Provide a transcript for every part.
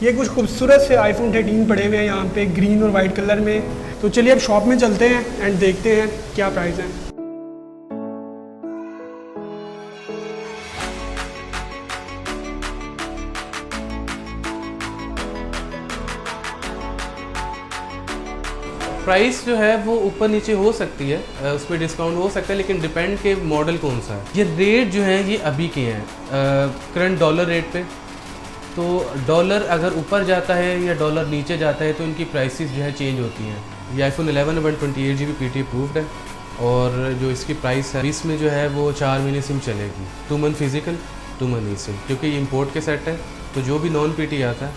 ये कुछ खूबसूरत से आईफोन 13 पड़े हुए हैं यहाँ पे ग्रीन और वाइट कलर में। तो चलिए अब शॉप में चलते हैं एंड देखते हैं क्या प्राइस है। प्राइस जो है वो ऊपर नीचे हो सकती है, उस पर डिस्काउंट हो सकता है, लेकिन डिपेंड के मॉडल कौन सा है। ये रेट जो है ये अभी के हैं करंट डॉलर रेट पे। तो डॉलर अगर ऊपर जाता है या डॉलर नीचे जाता है तो इनकी प्राइसेस जो है चेंज होती हैं। ये आईफोन 11 128 GB PT अप्रूव्ड है और जो इसकी प्राइस है इसमें जो है वो 4 महीने सिम चलेगी, 2 मंथ फिजिकल 2 मंथ ई सिम, क्योंकि ये इम्पोर्ट के सेट है। तो जो भी नॉन PT आता है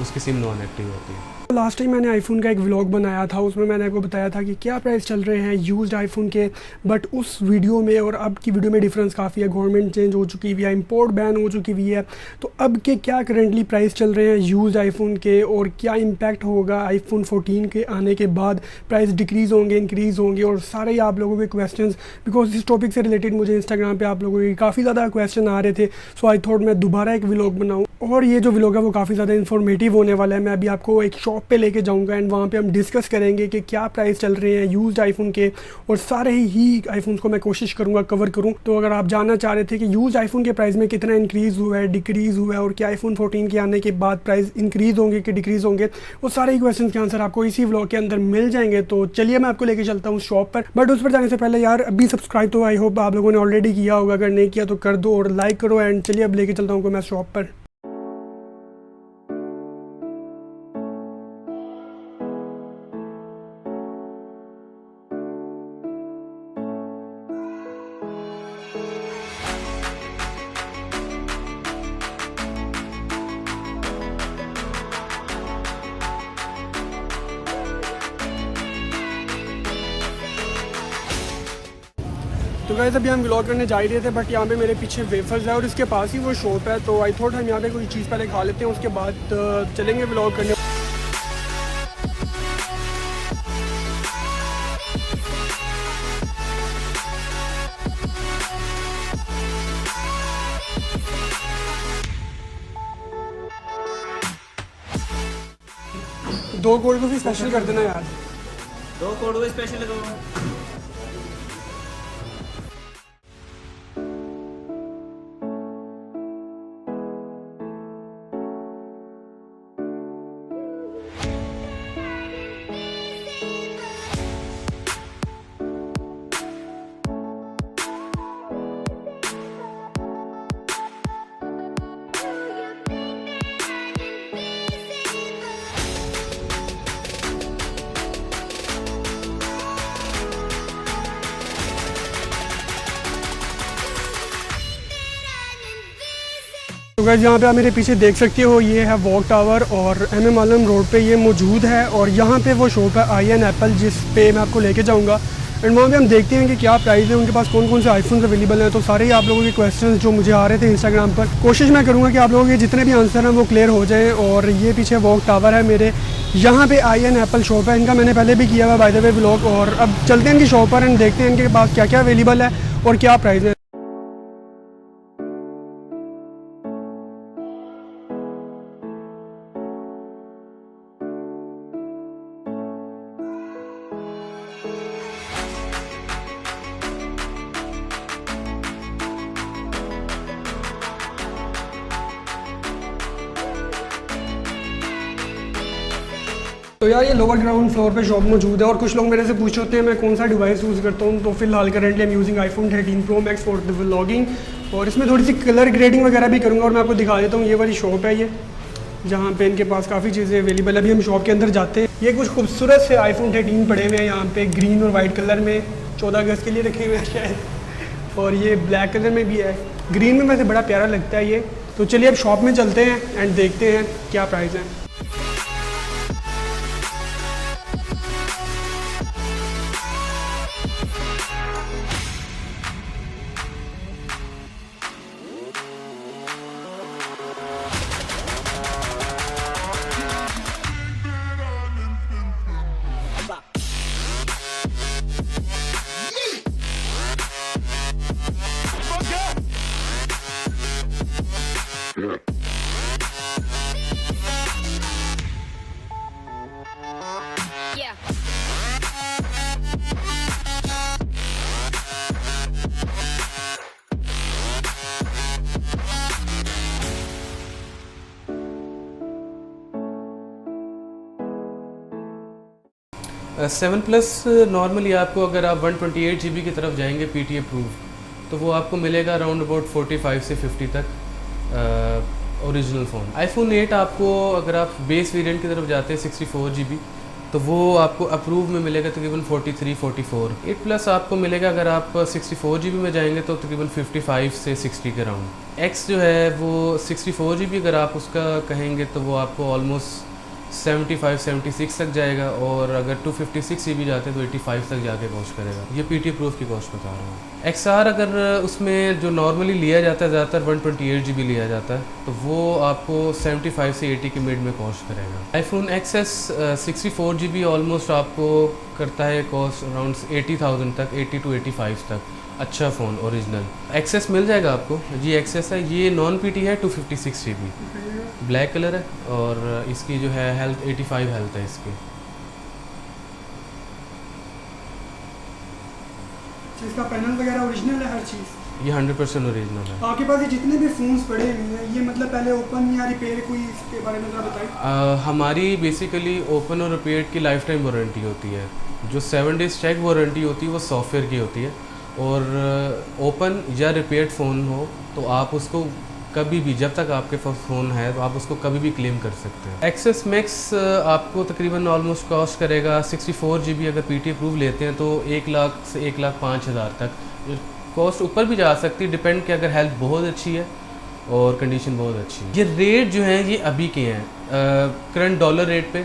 उसकी सिम नॉन एक्टिव होती है। लास्ट टाइम मैंने आईफोन का एक व्लॉग बनाया था, उसमें मैंने आपको बताया था कि क्या प्राइस चल रहे हैं यूज्ड आईफोन के। बट उस वीडियो में और अब की वीडियो में डिफरेंस काफ़ी है। गवर्नमेंट चेंज हो चुकी हुई है, इंपोर्ट बैन हो चुकी हुई है। तो अब के क्या करेंटली प्राइस चल रहे हैं यूज्ड आईफोन के और क्या इम्पैक्ट होगा आईफोन 14 के आने के बाद, प्राइस डिक्रीज़ होंगे इंक्रीज़ होंगे, और सारे ही आप लोगों के क्वेश्चंस, बिकॉज इस टॉपिक से रिलेटेड मुझे इंस्टाग्राम पे आप लोगों के काफ़ी ज़्यादा क्वेश्चन आ रहे थे। सो आई थॉट मैं दोबारा एक व्लॉग बनाऊँ, और ये जो व्लॉग है वो काफ़ी ज़्यादा इन्फॉर्मेटिव होने वाला है। मैं अभी आपको एक शॉप पे लेके जाऊंगा एंड वहाँ पे हम डिस्कस करेंगे कि क्या प्राइस चल रहे हैं यूज्ड आईफोन के, और सारे ही आईफोन्स को मैं कोशिश करूँगा कवर करूँ। तो अगर आप जानना चाह रहे थे कि यूज्ड आईफोन के प्राइस में कितना इंक्रीज़ हुआ है, डिक्रीज़ हुआ है, और क्या आईफोन 14 के आने के बाद प्राइस इंक्रीज़ होंगे कि डिक्रीज़ होंगे, वो सारे ही क्वेश्चन के आंसर आपको इसी व्लॉग के अंदर मिल जाएंगे। तो चलिए मैं आपको लेके चलता हूँ शॉप पर। बट उस पर जाने से पहले यार अभी सब्सक्राइब तो आई होप आप लोगों ने ऑलरेडी किया होगा, अगर नहीं किया तो कर दो और लाइक करो। एंड चलिए अब लेके चलता हूँ मैं शॉप पर। तो गाइस अभी हम व्लॉग करने जा ही रहे थे, बट यहाँ पे मेरे पीछे वेफर्स है और इसके पास ही वो शॉप है। तो आई थॉट हम यहाँ पे कोई चीज़ पहले खा लेते हैं, उसके बाद चलेंगे व्लॉग करने। दो कोल्ड कॉफी स्पेशल कर देना यार। 2 कोल्ड कॉफी स्पेशल लगाओ। तो गाइस यहाँ पे आप मेरे पीछे देख सकते हो, ये है वॉक टावर और MM आलम रोड पे ये मौजूद है। और यहाँ पे वो शॉप है IN एप्पल, जिस पे मैं आपको लेके जाऊँगा। एंड वहाँ पे हम देखते हैं कि क्या प्राइस है, उनके पास कौन कौन से आईफोन्स अवेलेबल हैं। तो सारे ही आप लोगों के क्वेश्चंस जो मुझे आ रहे थे इंस्टाग्राम पर, कोशिश मैं करूँगा कि आप लोगों के जितने भी आंसर हैं वो क्लियर हो जाएँ। और ये पीछे वॉक टावर है मेरे, यहाँ पे IN एप्पल शॉप है। इनका मैंने पहले भी किया हुआ बाय द वे व्लॉग। और अब चलते हैं इनकी शॉप पर एंड देखते हैं इनके पास क्या क्या अवेलेबल है और क्या प्राइस है। तो यार ये लोअर ग्राउंड फ्लोर पे शॉप मौजूद है। और कुछ लोग मेरे से पूछ होते हैं मैं कौन सा डिवाइस यूज़ करता हूँ। तो फिलहाल करंटली हम using iPhone 13 Pro Max for the vlogging, और इसमें थोड़ी सी कलर ग्रेडिंग वगैरह भी करूँगा। और मैं आपको दिखा देता हूँ, ये वाली शॉप है ये, जहाँ पे इनके पास काफ़ी चीज़ें अवेलेबल है। अभी हम शॉप के अंदर जाते हैं। ये कुछ खूबसूरत से आईफोन 13 पड़े हुए हैं यहाँ पे ग्रीन और वाइट कलर में, 14 अगस्त के लिए रखे हुए हैं शायद। और ये ब्लैक कलर में भी है, ग्रीन में वैसे बड़ा प्यारा लगता है ये। तो चलिए अब शॉप में चलते हैं एंड देखते हैं क्या प्राइस है। 7 प्लस नॉर्मली आपको अगर आप 128 GB की तरफ जाएंगे PT अप्रूव, तो वो आपको मिलेगा अराउंड अबाउट 45 से 50 तक ओरिजिनल फ़ोन। iPhone 8 आपको अगर आप बेस वेरिएंट की तरफ जाते हैं 64 GB, तो वो आपको अप्रूव में मिलेगा तकरीबन 43-44। 8 प्लस आपको मिलेगा अगर आप 64 GB में जाएंगे तो तकरीबन 55 से 60 के राउंड। X जो है वो 64 GB अगर आप उसका कहेंगे तो वो आपको ऑलमोस्ट 75-76 तक जाएगा, और अगर 256 GB जाते हैं तो 85 तक जाके पहुँच करेगा। ये PT प्रूफ की कॉस्ट बता रहा हूँ। XR अगर उसमें जो नॉर्मली लिया जाता है ज़्यादातर 128 GB लिया जाता है, तो वो आपको 75 से 80 के मिड में कॉस्ट करेगा। iPhone XS 64 GB ऑलमोस्ट आपको करता है कॉस्ट अराउंड 80,000 तक, 80 to 85 तक। अच्छा फ़ोन ओरिजिनल XS मिल जाएगा आपको। ये XS है, ये नॉन PT है, 256 GB, ब्लैक कलर है, और इसकी जो है हेल्थ 85 हेल्थ है इसकी। इसका पैनल वगैरह ओरिजिनल है, हर चीज़ ये 100% ओरिजिनल है। आपके पास ये जितने भी फ़ोन्स पड़े हुए हैं, ये मतलब पहले ओपन या रिपेयर, कोई इसके बारे में ज़रा बताइए। हमारी बेसिकली ओपन और रिपेयर की लाइफ टाइम वारंटी होती है। जो 7 डेज़ चेक वारंटी होती है वो सॉफ्टवेयर की होती है, और ओपन या रिपेयर्ड फ़ोन हो तो आप उसको कभी भी, जब तक आपके पास फ़ोन है तो आप उसको कभी भी क्लेम कर सकते हैं। एक्सेस मैक्स आपको तकरीबन ऑलमोस्ट कॉस्ट करेगा 64 GB। अगर PT अप्रूव लेते हैं तो 1 लाख से 1,05,000 तक कॉस्ट ऊपर भी जा सकती है, डिपेंड कि अगर हेल्थ बहुत अच्छी है और कंडीशन बहुत अच्छी है। ये रेट जो हैं ये अभी के हैं करंट डॉलर रेट पे।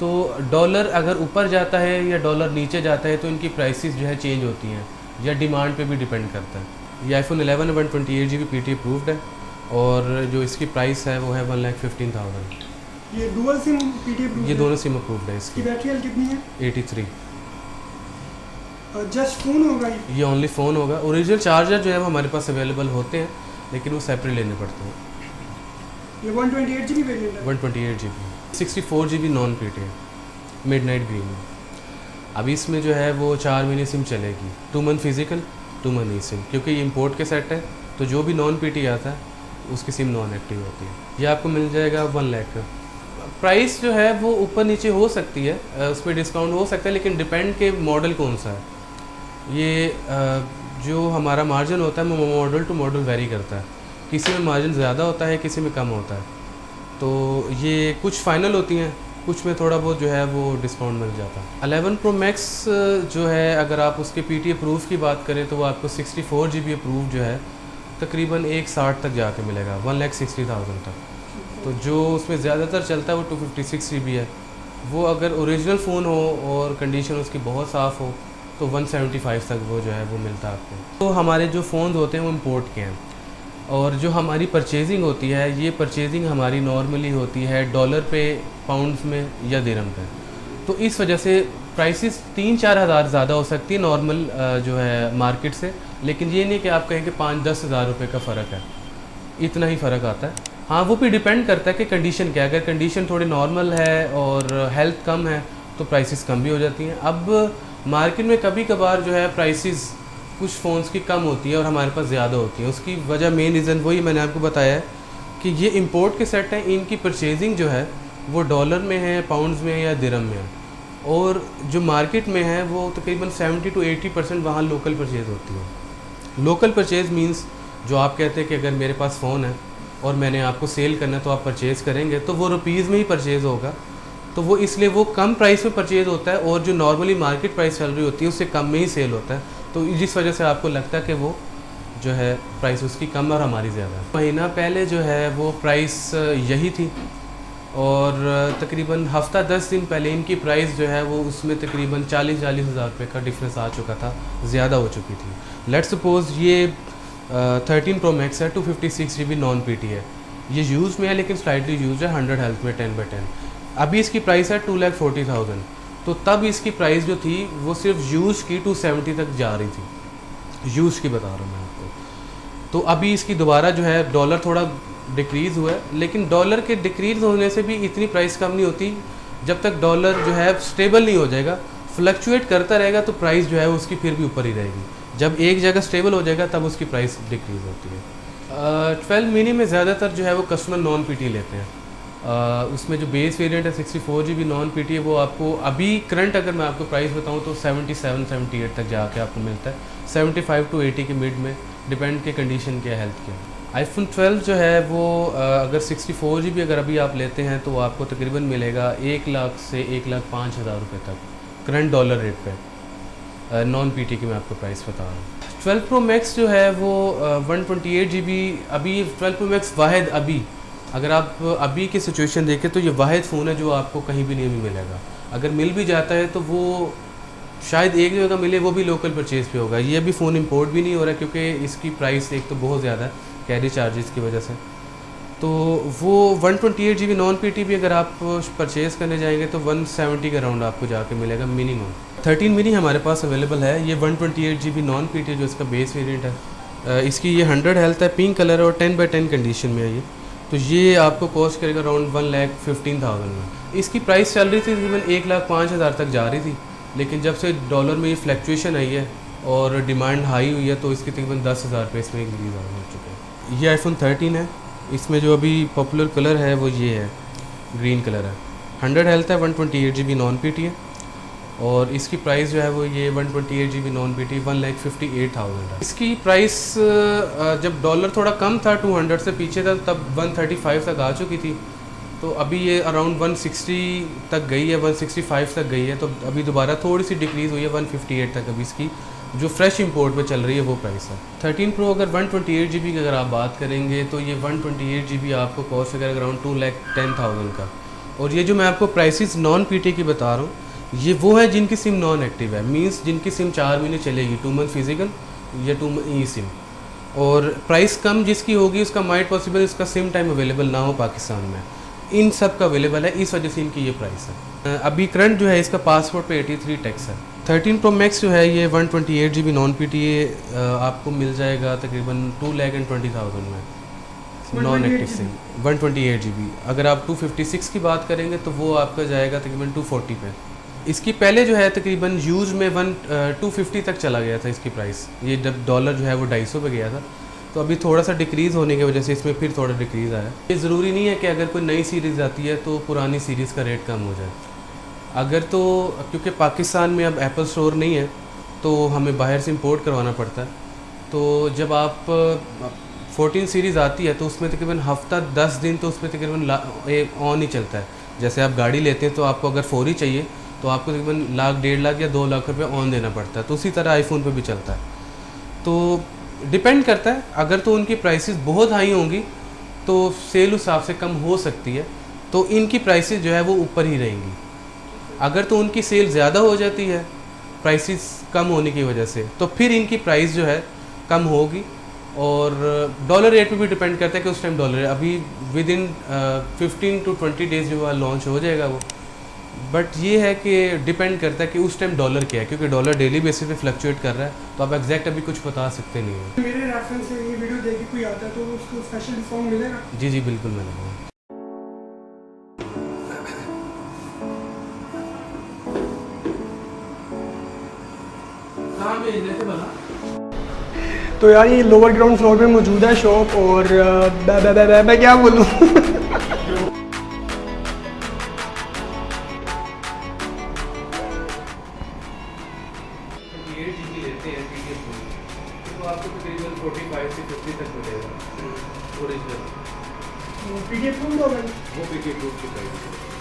तो डॉलर अगर ऊपर जाता है या डॉलर नीचे जाता है तो इनकी प्राइसेस जो है चेंज होती हैं, या डिमांड पे भी डिपेंड करता है। ये iPhone 11 128 GB PT अप्रूव्ड है, और जो इसकी प्राइस है वो है 1,15,000। ये डुअल सिम PT अप्रूव्ड ये है? दोनों सिम अप्रूव्ड है। इसकी इसकी बैटरी हेल्थ कितनी है? 83। जस्ट फ़ोन होगा ये? ये ओनली फ़ोन होगा। ओरिजिनल चार्जर जो है वो हमारे पास अवेलेबल होते हैं, लेकिन वो सेपरेट लेने पड़ते हैं। ये 128 GB वेरिएंट है? 128 GB 64 GB नॉन PT है, मिडनाइट ग्रीन में। अभी इसमें जो है वो 4 महीने सिम चलेगी, 2 मंथ फिजिकल, 2 मंथ ई सिम, क्योंकि ये इंपोर्ट के सेट है, तो जो भी नॉन PT आता है उसकी सिम नॉन एक्टिव होती है। ये आपको मिल जाएगा 1 लाख का। प्राइस जो है वो ऊपर नीचे हो सकती है, उस पर डिस्काउंट हो सकता है, लेकिन डिपेंड के मॉडल कौन सा है। ये जो हमारा मार्जिन होता है वो मॉडल टू मॉडल वेरी करता है, किसी में मार्जिन ज़्यादा होता है, किसी में कम होता है। तो ये कुछ फ़ाइनल होती हैं, कुछ में थोड़ा बहुत जो है वो डिस्काउंट मिल जाता है। 11 Pro Max जो है अगर आप उसके PT अप्रूव की बात करें तो वो आपको 64 GB अप्रूव जो है तकरीबन 160 तक जाके मिलेगा, 1,60,000 तक। तो जो उसमें ज़्यादातर चलता है वो 256 GB है। वो अगर ओरिजिनल फ़ोन हो और कंडीशन उसकी बहुत साफ़ हो तो 175 तक वो जो है वो मिलता है आपको। तो हमारे जो फ़ोन होते हैं वो इम्पोर्ट के हैं, और जो हमारी परचेजिंग होती है ये परचेजिंग हमारी नॉर्मली होती है डॉलर पे, पाउंड्स में या दिरहम पे। तो इस वजह से प्राइसेस 3-4 हज़ार ज़्यादा हो सकती है नॉर्मल जो है मार्केट से, लेकिन ये नहीं कि आप कहें कि 5-10 हज़ार रुपये का फ़र्क है, इतना ही फ़र्क आता है। हाँ, वो भी डिपेंड करता है कि कंडीशन क्या है। अगर कंडीशन थोड़ी नॉर्मल है और हेल्थ कम है तो प्राइसेस कम भी हो जाती हैं। अब मार्केट में कभी कभार जो है प्राइसेस कुछ फ़ोन्स की कम होती है और हमारे पास ज़्यादा होती है। उसकी वजह मेन रीज़न वही मैंने आपको बताया है कि ये इंपोर्ट के सेट हैं, इनकी परचेजिंग जो है वो डॉलर में है, पाउंड्स में है या दिरहम में है, और जो मार्केट में है वो तकरीबन 70 to 80% वहाँ लोकल परचेज़ होती है। लोकल परचेज़ मींस जो आप कहते हैं कि अगर मेरे पास फ़ोन है और मैंने आपको सेल करना है तो आप परचेज़ करेंगे, तो वो रुपीज़ में ही परचेज़ होगा, तो वो इसलिए वो कम प्राइस में परचेज़ होता है, और जो नॉर्मली मार्केट प्राइस चल रही होती है उससे कम में ही सेल होता है। तो जिस वजह से आपको लगता है कि वो जो है प्राइस उसकी कम और हमारी ज़्यादा है। महीना पहले जो है वो प्राइस यही थी, और तकरीबन हफ़्ता 10 दिन पहले इनकी प्राइस जो है वो उसमें तकरीबन 40-40 हज़ार रुपये का डिफरेंस आ चुका था, ज़्यादा हो चुकी थी। लेट्स सपोज़ ये 13 Pro Max है, 256 GB नॉन PT है, ये यूज़ में है लेकिन स्लाइटली यूज़ है, 100 हेल्थ में 10/10। अभी इसकी प्राइस है 2,40,000। तो तब इसकी प्राइस जो थी वो सिर्फ यूज़ की 270 तक जा रही थी, यूज़ की बता रहा हूँ मैं आपको। तो अभी इसकी दोबारा जो है डॉलर थोड़ा डिक्रीज़ हुआ है, लेकिन डॉलर के डिक्रीज़ होने से भी इतनी प्राइस कम नहीं होती जब तक डॉलर जो है स्टेबल नहीं हो जाएगा, फ्लक्चुएट करता रहेगा तो प्राइस जो है उसकी फिर भी ऊपर ही रहेगी। जब एक जगह स्टेबल हो जाएगा तब उसकी प्राइस डिक्रीज़ होती है। 12 मिनी में ज़्यादातर जो है वो कस्टमर नॉन PT लेते हैं, उसमें जो बेस वेरिएंट है 64GB नॉन पीटी है वो आपको अभी करंट अगर मैं आपको प्राइस बताऊं तो 77-78 तक जाके आपको मिलता है, 75 to 80 के मिड में, डिपेंड के कंडीशन क्या है, हेल्थ के। आईफोन 12 जो है वो अगर 64GB अगर अभी आप लेते हैं तो आपको तकरीबन मिलेगा 1 लाख से 1,05,000 रुपये तक करंट डॉलर रेट पे, नॉन पीटी की मैं आपको प्राइस बता रहा हूँ। 12 Pro Max जो है वो 128GB, अभी 12 Pro Max वाहिद अभी अगर आप अभी की सिचुएशन देखें तो ये वाहिद फ़ोन है जो आपको कहीं भी नहीं मिलेगा। अगर मिल भी जाता है तो वो शायद एक जगह मिले, वो भी लोकल परचेज़ पे होगा। ये अभी फ़ोन इंपोर्ट भी नहीं हो रहा है क्योंकि इसकी प्राइस एक तो बहुत ज़्यादा है कैरी चार्जेस की वजह से। तो वो 128GB नॉन पीटी भी अगर आप परचेज़ करने जाएंगे तो 170 के अराउंड आपको जाके मिलेगा मिनिमम। 13 मिनी हमारे पास अवेलेबल है, ये 128GB नॉन पीटी जो इसका बेस वेरिएंट है। इसकी ये 100 हेल्थ है, पिंक कलर है और 10/10 कंडीशन में है ये। तो ये आपको कॉस्ट करेगा अराउंड 1,15,000 में। इसकी प्राइस चल रही थी तकरीबन 1,05,000 तक जा रही थी, लेकिन जब से डॉलर में ये फ्लैक्चुएशन आई है और डिमांड हाई हुई है तो इसकी तकरीबन 10,000 रुपये इसमें इंक्रीज़ हो चुके हैं। ये आईफोन 13 है, इसमें जो अभी पॉपुलर कलर है वो ये है, ग्रीन कलर है। 100 हेल्थ है, 128GB नॉन पीटी है और इसकी प्राइस जो है वो ये 128GB नॉन पीटी 1,58,000 है। इसकी प्राइस जब डॉलर थोड़ा कम था 200 से पीछे था तब 135 तक आ चुकी थी, तो अभी ये अराउंड 160 तक गई है, 165 तक गई है, तो अभी दोबारा थोड़ी सी डिक्रीज़ हुई है 158 तक। अभी इसकी जो फ्रेश इंपोर्ट में चल रही है वो प्राइस है। 13 Pro अगर 128GB की अगर आप बात करेंगे तो ये 128GB आपको कॉस्ट वगैरह अराउंड 2,10,000 का। और ये जो मैं आपको प्राइसेस नॉन पीटी की बता रहा हूँ ये वो है जिनकी सिम नॉन एक्टिव है, मींस जिनकी सिम 4 महीने चलेगी, 2 मंथ फिजिकल या 2 ई सिम। और प्राइस कम जिसकी होगी उसका माइट पॉसिबल इसका सिम टाइम अवेलेबल ना हो पाकिस्तान में, इन सब का अवेलेबल है, इस वजह से इनकी ये प्राइस है। अभी करंट जो है इसका पासपोर्ट पे 83 टैक्स है। 13 Pro Max जो है ये 128GB नॉन पीटी आपको मिल जाएगा तकरीबन 2,20,000 में नॉन एक्टिव सिम 128GB। अगर आप 256 की बात करेंगे तो वो आपका जाएगा तकरीबन 240 पे। इसकी पहले जो है तकरीबन यूज़ में 250 तक चला गया था इसकी प्राइस, ये जब डॉलर जो है वो 250 पे गया था, तो अभी थोड़ा सा डिक्रीज़ होने की वजह से इसमें फिर थोड़ा डिक्रीज़ आया। ये ज़रूरी नहीं है कि अगर कोई नई सीरीज़ आती है तो पुरानी सीरीज़ का रेट कम हो जाए। अगर तो क्योंकि पाकिस्तान में अब एप्पल स्टोर नहीं है तो हमें बाहर से इंपोर्ट करवाना पड़ता है, तो जब आप 14 सीरीज़ आती है तो उसमें तकरीबन हफ्ता 10 दिन तो उसमें तकरीबन ऑन ही चलता है। जैसे आप गाड़ी लेते हैं तो आपको अगर 4 ही चाहिए तो आपको तकरीबन 1,00,000, 1.5 लाख या 2 लाख रुपये ऑन देना पड़ता है, तो उसी तरह आईफोन पे भी चलता है। तो डिपेंड करता है, अगर तो उनकी प्राइसेस बहुत हाई होंगी तो सेल उस हिसाब से कम हो सकती है, तो इनकी प्राइसेस जो है वो ऊपर ही रहेंगी। अगर तो उनकी सेल ज़्यादा हो जाती है प्राइसेस कम होने की वजह से तो फिर इनकी प्राइस जो है कम होगी। और डॉलर रेट पे भी डिपेंड करता है कि उस टाइम डॉलर अभी विद इन 15 to 20 डेज़ जो लॉन्च हो जाएगा वो। बट ये है कि डिपेंड करता है कि उस टाइम डॉलर क्या है, क्योंकि डॉलर डेली बेसिस पे फ्लक्चुएट कर रहा है, तो आप एग्जैक्ट अभी कुछ बता सकते नहीं हो। मेरे रेफरेंस से ये वीडियो देख के कोई आता है तो उसको स्पेशल डिस्काउंट मिलेगा? जी जी बिल्कुल मिलेगा। कहाँ भेजने थे भला? तो यार ये लोअर ग्राउंड फ्लोर पे मौजूद है शॉप, और मैं क्या बोलूँ तो आपको तकरीबन 45 से 50 तक मिलेगा ओरिजिनल। पीडीएफ होगा वो पीडीएफ की प्राइस है।